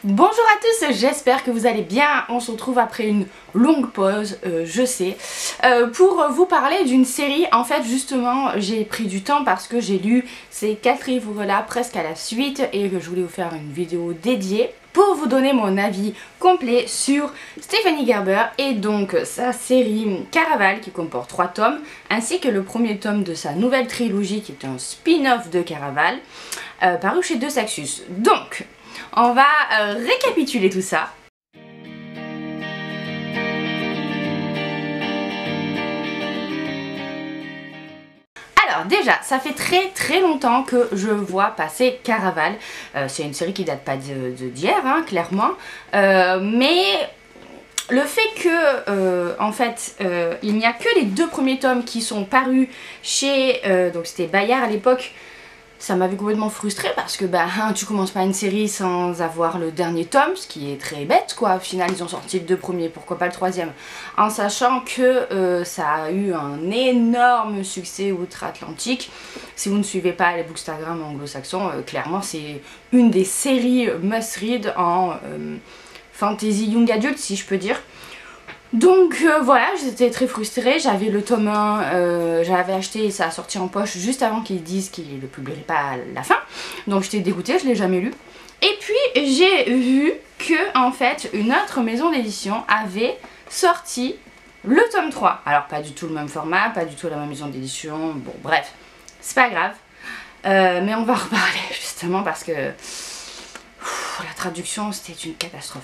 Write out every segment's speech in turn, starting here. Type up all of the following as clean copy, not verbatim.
Bonjour à tous, j'espère que vous allez bien. On se retrouve après une longue pause, je sais, pour vous parler d'une série. En fait, justement, j'ai pris du temps parce que j'ai lu ces 4 livres-là presque à la suite et que je voulais vous faire une vidéo dédiée pour vous donner mon avis complet sur Stephanie Gerber et donc sa série Caraval qui comporte 3 tomes, ainsi que le premier tome de sa nouvelle trilogie qui est un spin-off de Caraval, paru chez De Saxus. Donc, on va récapituler tout ça. Alors déjà, ça fait très longtemps que je vois passer Caraval. C'est une série qui date pas d'hier, hein, clairement. Mais le fait que, en fait, il n'y a que les 2 premiers tomes qui sont parus chez, donc c'était Bayard à l'époque, ça m'avait complètement frustrée parce que bah tu commences pas une série sans avoir le dernier tome, ce qui est très bête quoi. Au final ils ont sorti les 2 premiers, pourquoi pas le 3e, en sachant que ça a eu un énorme succès outre-Atlantique. Si vous ne suivez pas les bookstagram anglo-saxons, clairement c'est une des séries must-read en fantasy young adult si je peux dire. Donc voilà, j'étais très frustrée, j'avais le tome 1, j'avais acheté et ça a sorti en poche juste avant qu'ils disent qu'ils ne le publieraient pas à la fin. Donc j'étais dégoûtée, je ne l'ai jamais lu. Et puis j'ai vu que en fait une autre maison d'édition avait sorti le tome 3. Alors pas du tout le même format, pas du tout la même maison d'édition, bon bref, c'est pas grave. Mais on va en reparler justement parce que la traduction c'était une catastrophe.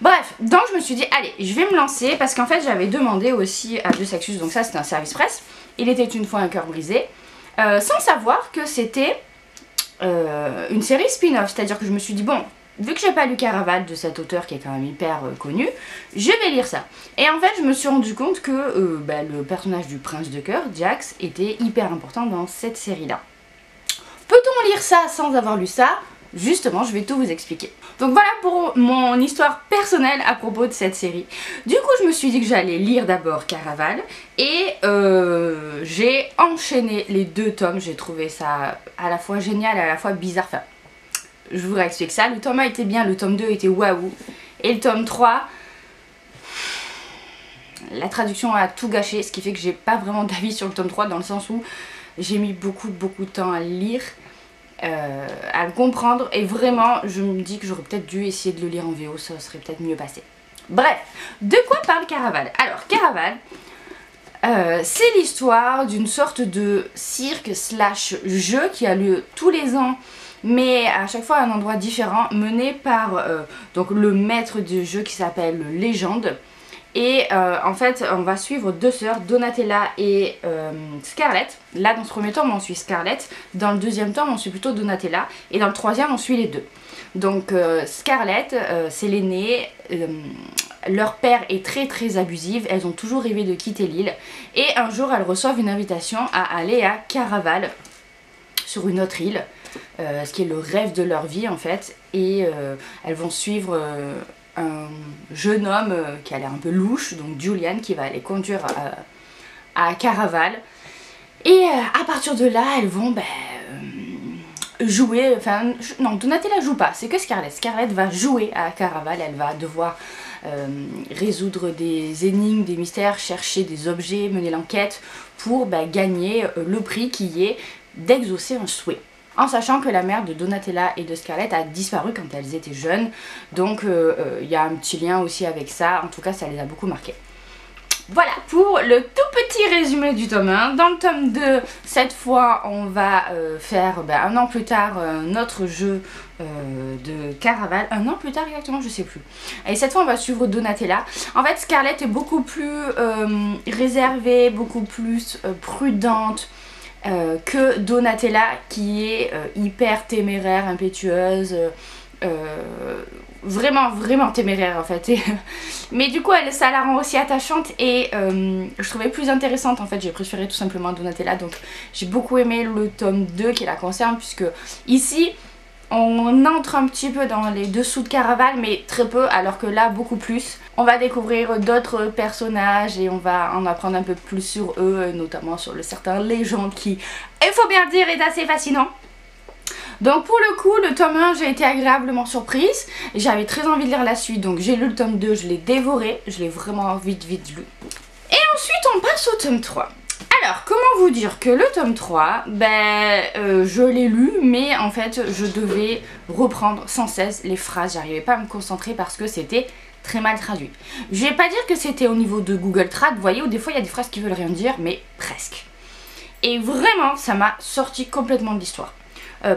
Bref, donc je me suis dit allez je vais me lancer parce qu'en fait j'avais demandé aussi à De Saxus, donc ça c'était un service presse, il était une fois un cœur brisé, sans savoir que c'était une série spin-off, c'est à dire que je me suis dit bon, vu que j'ai pas lu Caraval de cet auteur qui est quand même hyper connu, je vais lire ça. Et en fait je me suis rendu compte que le personnage du prince de cœur, Jax, était hyper important dans cette série là. Peut-on lire ça sans avoir lu ça? Justement, je vais tout vous expliquer. Donc voilà pour mon histoire personnelle à propos de cette série. Du coup, je me suis dit que j'allais lire d'abord Caraval et j'ai enchaîné les 2 tomes. J'ai trouvé ça à la fois génial et à la fois bizarre. Enfin, je vous réexplique ça. Le tome 1 était bien, le tome 2 était waouh. Et le tome 3, la traduction a tout gâché, ce qui fait que j'ai pas vraiment d'avis sur le tome 3 dans le sens où j'ai mis beaucoup de temps à le lire. À le comprendre et vraiment je me dis que j'aurais peut-être dû essayer de le lire en VO, ça serait peut-être mieux passé. Bref, de quoi parle Caraval? Alors Caraval, c'est l'histoire d'une sorte de cirque slash jeu qui a lieu tous les ans mais à chaque fois à un endroit différent, mené par donc le maître du jeu qui s'appelle Légende. Et en fait on va suivre 2 sœurs, Donatella et Scarlett. Là dans ce premier tome on suit Scarlett, dans le 2e tome on suit plutôt Donatella et dans le 3e on suit les 2. Donc Scarlett c'est l'aînée, leur père est très abusif, elles ont toujours rêvé de quitter l'île et un jour elles reçoivent une invitation à aller à Caraval sur une autre île, ce qui est le rêve de leur vie en fait, et elles vont suivre un jeune homme qui a l'air un peu louche, donc Julian, qui va les conduire à Caraval. Et à partir de là, elles vont jouer, enfin non, Donatella joue pas, c'est que Scarlett. Scarlett va jouer à Caraval, elle va devoir résoudre des énigmes, des mystères, chercher des objets, mener l'enquête pour gagner le prix qui est d'exaucer un souhait. En sachant que la mère de Donatella et de Scarlett a disparu quand elles étaient jeunes. Donc il y a un petit lien aussi avec ça. En tout cas ça les a beaucoup marquées. Voilà pour le tout petit résumé du tome 1. Dans le tome 2, cette fois on va faire un an plus tard notre jeu de Caraval. Un an plus tard exactement, je sais plus. Et cette fois on va suivre Donatella. En fait Scarlett est beaucoup plus réservée, beaucoup plus prudente que Donatella qui est hyper téméraire, impétueuse, vraiment téméraire en fait. Mais du coup ça la rend aussi attachante et je trouvais plus intéressante en fait, j'ai préféré tout simplement Donatella. Donc j'ai beaucoup aimé le tome 2 qui la concerne, puisque ici on entre un petit peu dans les dessous de Caraval mais très peu, alors que là beaucoup plus. On va découvrir d'autres personnages et on va en apprendre un peu plus sur eux, notamment sur le certain Légende qui, il faut bien dire, est assez fascinant. Donc pour le coup, le tome 1, j'ai été agréablement surprise. J'avais très envie de lire la suite, donc j'ai lu le tome 2, je l'ai dévoré. Je l'ai vraiment vite lu. Et ensuite, on passe au tome 3. Alors, comment vous dire que le tome 3, je l'ai lu, mais en fait, je devais reprendre sans cesse les phrases. J'arrivais pas à me concentrer parce que c'était très mal traduit. Je vais pas dire que c'était au niveau de Google Trad, vous voyez, où des fois, il y a des phrases qui veulent rien dire, mais presque. Et vraiment, ça m'a sorti complètement de l'histoire.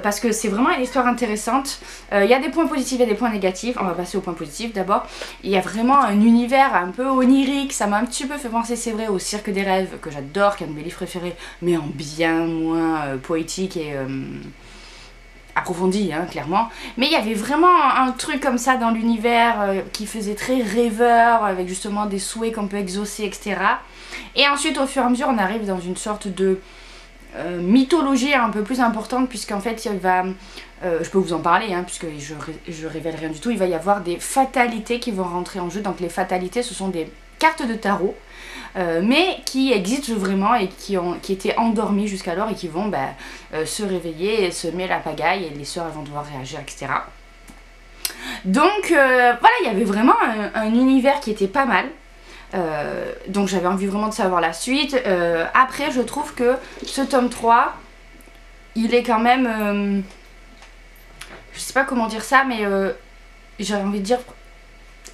Parce que c'est vraiment une histoire intéressante. Il y a des points positifs et des points négatifs. On va passer aux points positifs d'abord. Il y a vraiment un univers un peu onirique. Ça m'a un petit peu fait penser, c'est vrai, au Cirque des Rêves, que j'adore, qui est un de mes livres préférés, mais en bien moins poétique et approfondi, hein, clairement. Mais il y avait vraiment un truc comme ça dans l'univers qui faisait très rêveur, avec justement des souhaits qu'on peut exaucer, etc. Et ensuite, au fur et à mesure, on arrive dans une sorte de mythologie un peu plus importante, puisqu'en fait il va, je peux vous en parler hein, puisque je révèle rien du tout, il va y avoir des fatalités qui vont rentrer en jeu. Donc les fatalités, ce sont des cartes de tarot mais qui existent vraiment et qui étaient endormies jusqu'alors et qui vont se réveiller et se mettre la pagaille, et les sœurs elles vont devoir réagir, etc. Donc voilà, il y avait vraiment un univers qui était pas mal. Donc j'avais envie vraiment de savoir la suite. Après, je trouve que ce tome 3, il est quand même... je sais pas comment dire ça, mais j'avais envie de dire...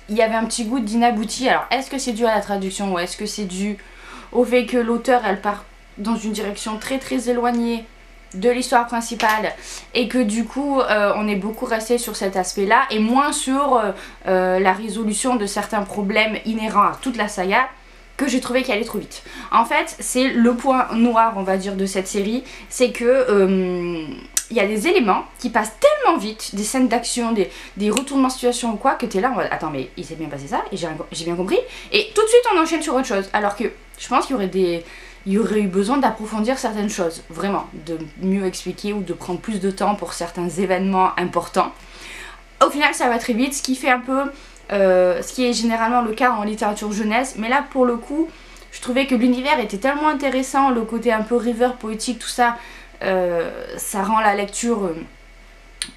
il y avait un petit goût d'inabouti. Alors, est-ce que c'est dû à la traduction ou est-ce que c'est dû au fait que l'auteur, elle part dans une direction très très éloignée de l'histoire principale et que du coup on est beaucoup resté sur cet aspect là et moins sur la résolution de certains problèmes inhérents à toute la saga, que j'ai trouvé qu'elle allait trop vite. En fait, c'est le point noir, on va dire, de cette série, c'est que il y a des éléments qui passent tellement vite, des scènes d'action, des retournements de situation ou quoi, que t'es là en mode attends, mais il s'est bien passé ça et j'ai bien compris, et tout de suite on enchaîne sur autre chose, alors que je pense qu'il y aurait eu besoin d'approfondir certaines choses, vraiment, de mieux expliquer ou de prendre plus de temps pour certains événements importants. Au final, ça va très vite, ce qui fait un peu, ce qui est généralement le cas en littérature jeunesse, mais là, pour le coup, je trouvais que l'univers était tellement intéressant, le côté un peu rêveur, poétique, tout ça, ça rend la lecture,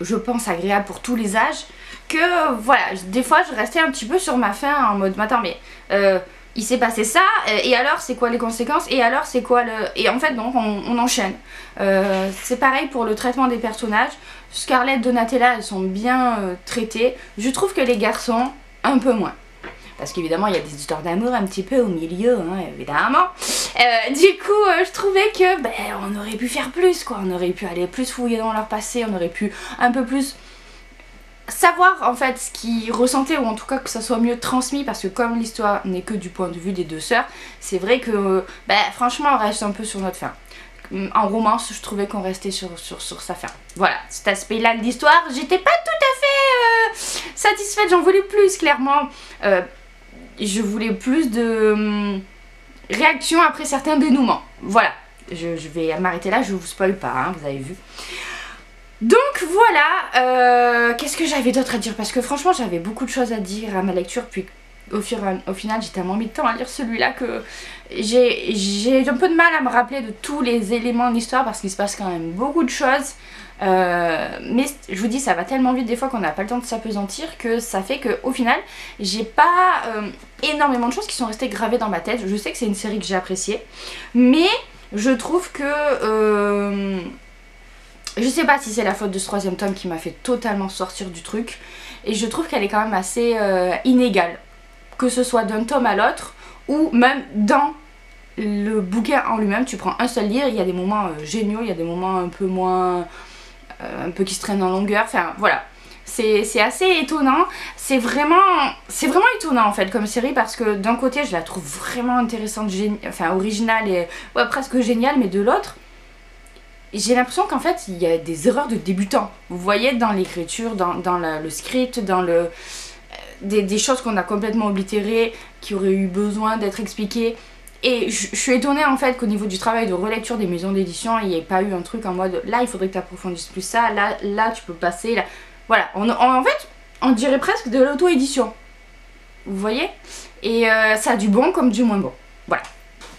je pense, agréable pour tous les âges, que voilà, des fois, je restais un petit peu sur ma faim en mode, attends, mais... il s'est passé ça, et alors c'est quoi les conséquences, et alors c'est quoi le... Et en fait donc on enchaîne. C'est pareil pour le traitement des personnages. Scarlett, Donatella, elles sont bien traitées. Je trouve que les garçons, un peu moins. Parce qu'évidemment il y a des histoires d'amour un petit peu au milieu, hein, évidemment. Du coup je trouvais que on aurait pu faire plus, quoi. On aurait pu aller plus fouiller dans leur passé, on aurait pu un peu plus... savoir en fait ce qu'ils ressentaient, ou en tout cas que ça soit mieux transmis, parce que comme l'histoire n'est que du point de vue des deux sœurs, c'est vrai que franchement on reste un peu sur notre fin. En romance, je trouvais qu'on restait sur sa fin. Voilà, cet aspect là de l'histoire, j'étais pas tout à fait satisfaite, j'en voulais plus, clairement. Je voulais plus de réaction après certains dénouements. Voilà, je vais m'arrêter là, je vous spoil pas, hein, vous avez vu. Donc voilà, qu'est-ce que j'avais d'autre à dire, parce que franchement j'avais beaucoup de choses à dire à ma lecture, puis au final j'ai tellement mis de temps à lire celui-là que j'ai un peu de mal à me rappeler de tous les éléments de l'histoire, parce qu'il se passe quand même beaucoup de choses, mais je vous dis, ça va tellement vite des fois qu'on n'a pas le temps de s'apesantir, que ça fait qu'au final j'ai pas énormément de choses qui sont restées gravées dans ma tête. Je sais que c'est une série que j'ai appréciée, mais je trouve que... je sais pas si c'est la faute de ce troisième tome qui m'a fait totalement sortir du truc, et je trouve qu'elle est quand même assez inégale, que ce soit d'un tome à l'autre ou même dans le bouquin en lui-même. Tu prends un seul livre, il y a des moments géniaux, il y a des moments un peu moins... un peu qui se traînent en longueur, enfin voilà. C'est assez étonnant, c'est vraiment étonnant en fait comme série, parce que d'un côté je la trouve vraiment intéressante, enfin originale et ouais, presque géniale, mais de l'autre j'ai l'impression qu'en fait il y a des erreurs de débutants. Vous voyez, dans l'écriture, dans le script, dans des choses qu'on a complètement oblitérées, qui auraient eu besoin d'être expliquées. Et je suis étonnée en fait qu'au niveau du travail de relecture des maisons d'édition, il n'y ait pas eu un truc en mode là il faudrait que tu approfondisses plus ça, là tu peux passer, là. Voilà, en fait on dirait presque de l'auto-édition. Vous voyez. Et ça a du bon comme du moins bon. Voilà.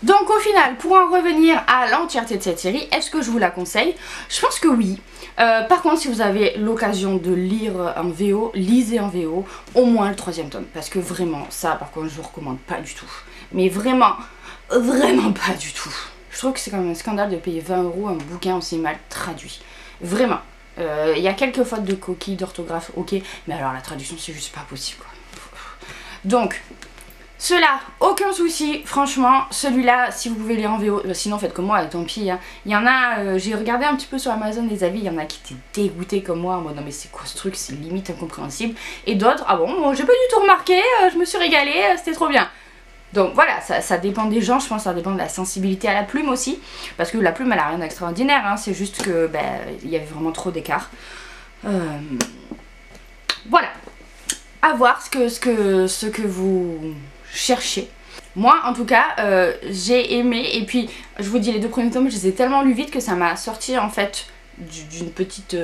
Donc au final, pour en revenir à l'entièreté de cette série, est-ce que je vous la conseille? Je pense que oui. Par contre, si vous avez l'occasion de lire en VO, lisez en VO au moins le 3e tome. Parce que vraiment, ça par contre, je vous recommande pas du tout. Mais vraiment, vraiment pas du tout. Je trouve que c'est quand même un scandale de payer 20 € un bouquin aussi mal traduit. Vraiment. Il y a quelques fautes de coquilles, d'orthographe, ok. Mais alors la traduction, c'est juste pas possible, quoi. Donc... cela, aucun souci, franchement, celui-là, si vous pouvez lire en VO, sinon faites comme moi, tant pis. Hein. Il y en a, j'ai regardé un petit peu sur Amazon les avis, il y en a qui étaient dégoûtés comme moi, en mode non mais c'est quoi ce truc, c'est limite incompréhensible. Et d'autres, ah bon, moi j'ai pas du tout remarqué, je me suis régalée, c'était trop bien. Donc voilà, ça dépend des gens, je pense que ça dépend de la sensibilité à la plume aussi. Parce que la plume, elle a rien d'extraordinaire, hein, c'est juste que, ben, il y avait vraiment trop d'écart. Voilà, à voir ce que vous... chercher. Moi en tout cas j'ai aimé, et puis je vous dis les 2 premiers tomes je les ai tellement lus vite que ça m'a sorti en fait d'une petite,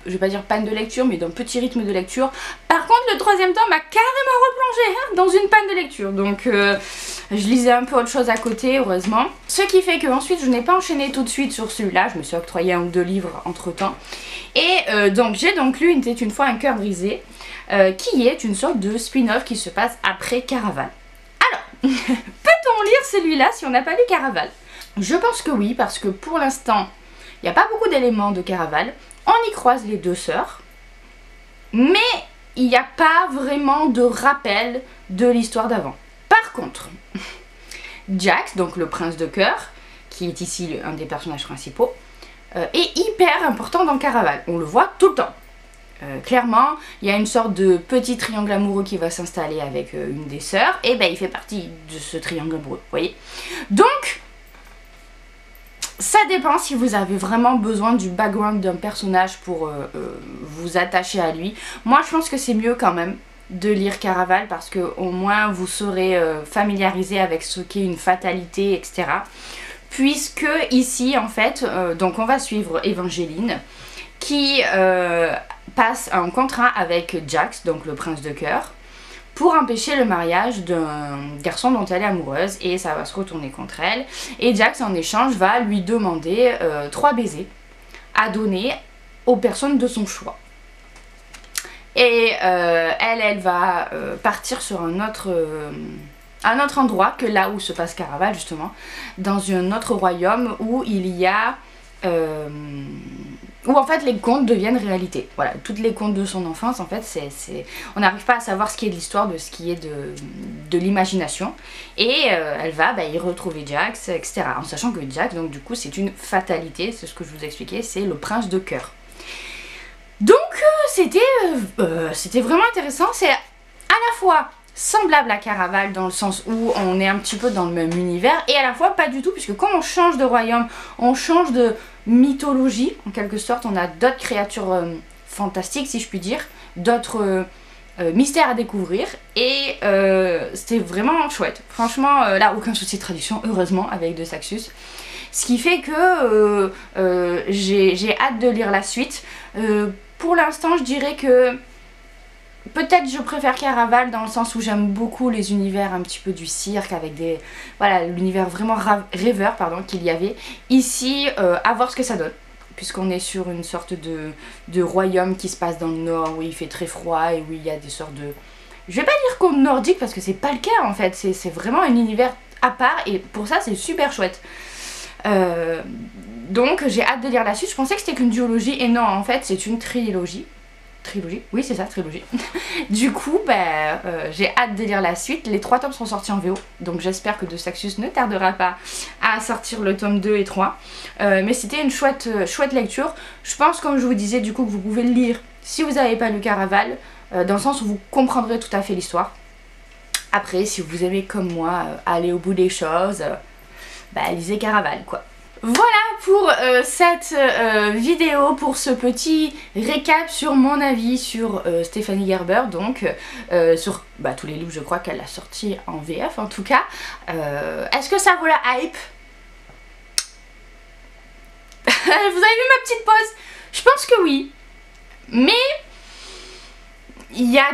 je vais pas dire panne de lecture, mais d'un petit rythme de lecture. Par contre le 3e tome m'a carrément replongé hein, dans une panne de lecture, donc je lisais un peu autre chose à côté heureusement. Ce qui fait que ensuite je n'ai pas enchaîné tout de suite sur celui-là, je me suis octroyé 1 ou 2 livres entre temps. Et donc j'ai donc lu Il était une fois un cœur brisé, qui est une sorte de spin-off qui se passe après Caraval. Peut-on lire celui-là si on n'a pas lu Caraval? Je pense que oui, parce que pour l'instant, il n'y a pas beaucoup d'éléments de Caraval. On y croise les 2 sœurs, mais il n'y a pas vraiment de rappel de l'histoire d'avant. Par contre, Jax, donc le prince de cœur, qui est ici un des personnages principaux, est hyper important dans Caraval. On le voit tout le temps. Clairement, il y a une sorte de petit triangle amoureux qui va s'installer avec une des sœurs, et ben il fait partie de ce triangle amoureux, vous voyez. Donc, ça dépend si vous avez vraiment besoin du background d'un personnage pour vous attacher à lui. Moi, je pense que c'est mieux quand même de lire Caraval, parce que au moins vous serez familiarisé avec ce qu'est une fatalité, etc. Puisque ici, en fait, donc on va suivre Evangeline, qui passe un contrat avec Jax, donc le prince de cœur, pour empêcher le mariage d'un garçon dont elle est amoureuse, et ça va se retourner contre elle. Et Jax en échange va lui demander 3 baisers à donner aux personnes de son choix. Et elle va partir sur un autre endroit que là où se passe Caraval justement, dans un autre royaume où il y a... où en fait les contes deviennent réalité. Voilà, toutes les contes de son enfance en fait, on n'arrive pas à savoir ce qui est de l'histoire de ce qui est de l'imagination. Et elle va y retrouver Jax, etc. En sachant que Jax, donc du coup c'est une fatalité, c'est ce que je vous expliquais, c'est le prince de cœur. Donc c'était vraiment intéressant, c'est à la fois semblable à Caraval dans le sens où on est un petit peu dans le même univers, et à la fois pas du tout, puisque quand on change de royaume, on change de mythologie, en quelque sorte, on a d'autres créatures fantastiques si je puis dire, d'autres mystères à découvrir, et c'était vraiment chouette. Franchement, là aucun souci de traduction, heureusement, avec de Saxus. Ce qui fait que j'ai hâte de lire la suite. Pour l'instant je dirais que peut-être je préfère Caraval dans le sens où j'aime beaucoup les univers un petit peu du cirque, avec des... voilà, l'univers vraiment rêveur, pardon, qu'il y avait. Ici, à voir ce que ça donne, puisqu'on est sur une sorte de royaume qui se passe dans le nord, où il fait très froid et où il y a des sortes de... je vais pas dire contes nordiques, parce que c'est pas le cas en fait, c'est vraiment un univers à part, et pour ça c'est super chouette. Donc j'ai hâte de lire la suite. Je pensais que c'était qu'une duologie, et non, en fait c'est une trilogie. Trilogie, oui c'est ça, trilogie. Du coup j'ai hâte de lire la suite. Les 3 tomes sont sortis en VO, donc j'espère que De Saxus ne tardera pas à sortir le tome 2 et 3. Mais c'était une chouette lecture. Je pense, comme je vous disais, du coup, que vous pouvez le lire si vous n'avez pas lu Caraval, dans le sens où vous comprendrez tout à fait l'histoire. Après, si vous aimez comme moi aller au bout des choses, lisez Caraval quoi. Voilà pour cette vidéo, pour ce petit récap sur mon avis sur Stéphanie Gerber, donc sur tous les livres, je crois qu'elle a sorti en VF en tout cas. Est-ce que ça vaut la hype? Vous avez vu ma petite pause? Je pense que oui, mais il y a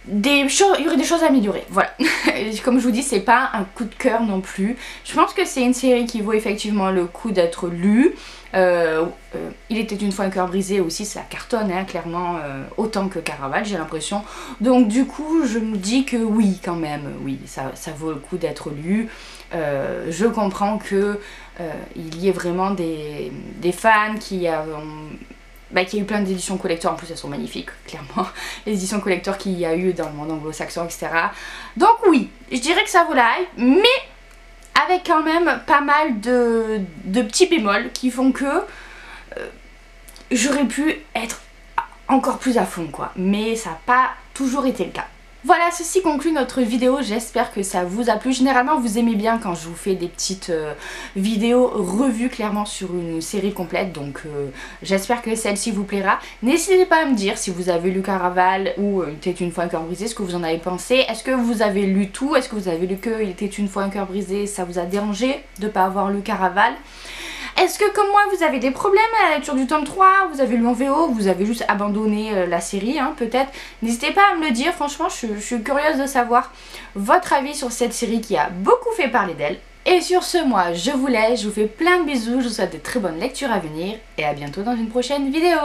il y aurait des choses à améliorer, voilà. Comme je vous dis, c'est pas un coup de cœur non plus. Je pense que c'est une série qui vaut effectivement le coup d'être lue. Il était une fois un cœur brisé aussi, ça cartonne hein, clairement autant que Caraval, j'ai l'impression. Donc du coup, je me dis que oui, quand même, oui, ça vaut le coup d'être lu. Je comprends que il y ait vraiment des fans qui qu'il y a eu plein d'éditions collector, en plus elles sont magnifiques, clairement, les éditions collector qu'il y a eu dans le monde anglo-saxon, etc. Donc oui, je dirais que ça vaut la hype, mais avec quand même pas mal de petits bémols qui font que j'aurais pu être encore plus à fond quoi, mais ça n'a pas toujours été le cas. Voilà, ceci conclut notre vidéo, j'espère que ça vous a plu. Généralement vous aimez bien quand je vous fais des petites vidéos revues clairement sur une série complète, donc j'espère que celle-ci vous plaira. N'hésitez pas à me dire si vous avez lu Caraval ou Il était une fois un cœur brisé, ce que vous en avez pensé. Est-ce que vous avez lu tout? Est-ce que vous avez lu que Il était une fois un cœur brisé? Ça vous a dérangé de ne pas avoir lu Caraval? Est-ce que comme moi vous avez des problèmes à la lecture du tome 3, vous avez lu en VO, vous avez juste abandonné la série hein, peut-être? N'hésitez pas à me le dire, franchement je suis curieuse de savoir votre avis sur cette série qui a beaucoup fait parler d'elle. Et sur ce, moi je vous laisse, je vous fais plein de bisous, je vous souhaite de très bonnes lectures à venir et à bientôt dans une prochaine vidéo.